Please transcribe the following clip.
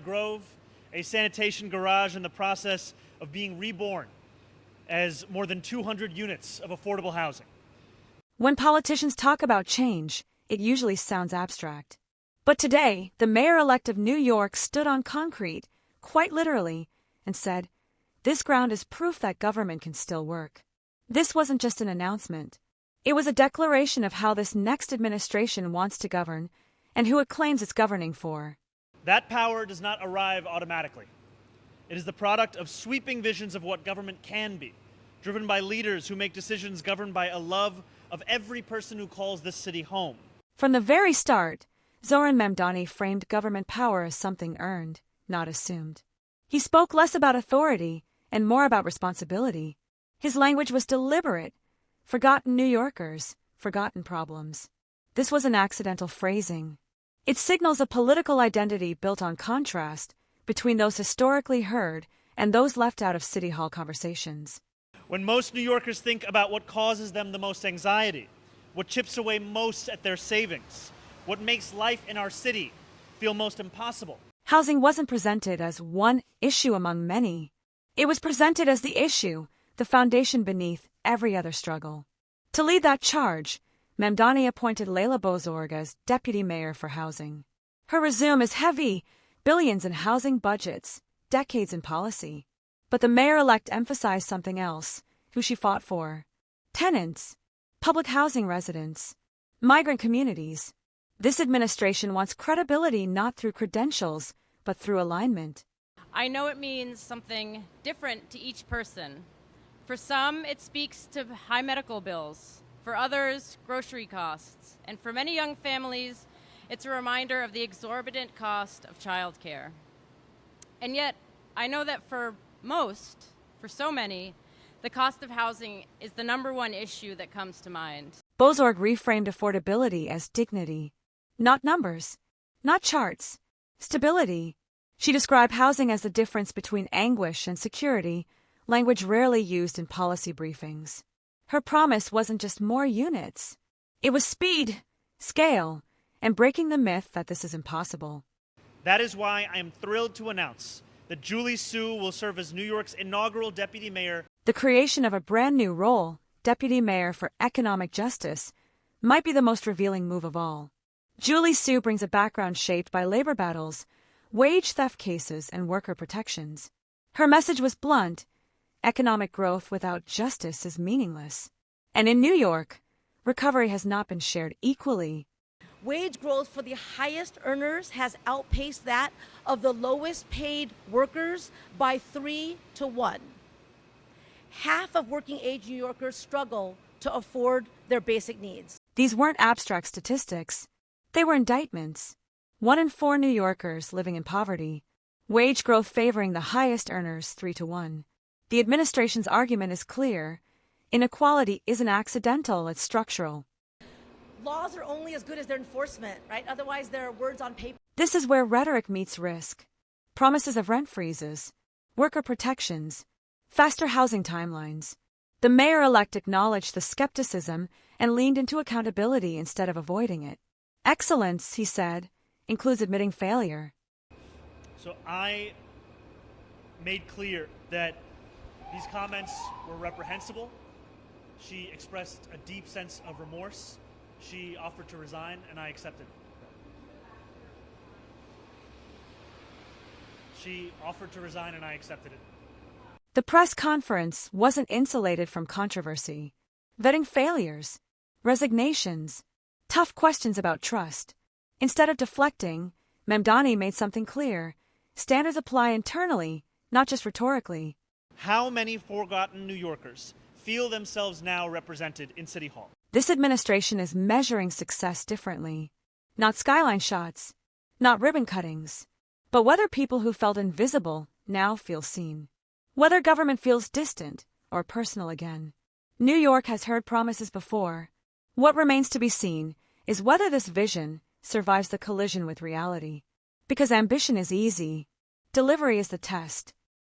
Grove, a sanitation garage in the process of being reborn as more than 200 units of affordable housing. When politicians talk about change, it usually sounds abstract. But today, the mayor-elect of New York stood on concrete, quite literally, and said, "This ground is proof that government can still work." This wasn't just an announcement. It was a declaration of how this next administration wants to govern and who it claims it's governing for. That power does not arrive automatically. It is the product of sweeping visions of what government can be, driven by leaders who make decisions governed by a love of every person who calls this city home. From the very start, Zohran Mamdani framed government power as something earned, not assumed. He spoke less about authority and more about responsibility. His language was deliberate. Forgotten New Yorkers, forgotten problems. This was an accidental phrasing. It signals a political identity built on contrast between those historically heard and those left out of City Hall conversations. When most New Yorkers think about what causes them the most anxiety, what chips away most at their savings, what makes life in our city feel most impossible, housing wasn't presented as one issue among many. It was presented as the issue, the foundation beneath every other struggle. To lead that charge, Mamdani appointed Leila Bozorg as deputy mayor for housing. Her resume is heavy, billions in housing budgets, decades in policy. But the mayor-elect emphasized something else, who she fought for. Tenants, public housing residents, migrant communities. This administration wants credibility not through credentials, but through alignment. I know it means something different to each person. For some, it speaks to high medical bills. For others, grocery costs. And for many young families, it's a reminder of the exorbitant cost of childcare. And yet, I know that for so many, the cost of housing is the number one issue that comes to mind. Bozorg reframed affordability as dignity. Not numbers, not charts, stability. She described housing as the difference between anguish and security, language rarely used in policy briefings. Her promise wasn't just more units. It was speed, scale, and breaking the myth that this is impossible. That is why I am thrilled to announce that Julie Su will serve as New York's inaugural deputy mayor. The creation of a brand new role, deputy mayor for economic justice, might be the most revealing move of all. Julie Su brings a background shaped by labor battles, wage theft cases, and worker protections. Her message was blunt: economic growth without justice is meaningless. And in New York, recovery has not been shared equally. Wage growth for the highest earners has outpaced that of the lowest paid workers by 3 to 1. Half of working age New Yorkers struggle to afford their basic needs. These weren't abstract statistics. They were indictments. 1 in 4 New Yorkers living in poverty. Wage growth favoring the highest earners 3 to 1. The administration's argument is clear. Inequality isn't accidental, it's structural. Laws are only as good as their enforcement, right? Otherwise, they're words on paper. This is where rhetoric meets risk. Promises of rent freezes, worker protections, faster housing timelines. The mayor-elect acknowledged the skepticism and leaned into accountability instead of avoiding it. Excellence, he said, includes admitting failure. So I made clear that these comments were reprehensible. She expressed a deep sense of remorse. She offered to resign, and I accepted. She offered to resign, and I accepted it. The press conference wasn't insulated from controversy. Vetting failures, resignations, tough questions about trust. Instead of deflecting, Mamdani made something clear. Standards apply internally, not just rhetorically. How many forgotten New Yorkers feel themselves now represented in City Hall? This administration is measuring success differently. Not skyline shots, not ribbon cuttings, but whether people who felt invisible now feel seen. Whether government feels distant or personal again. New York has heard promises before. What remains to be seen is whether this vision survives the collision with reality. Because ambition is easy. Delivery is the test.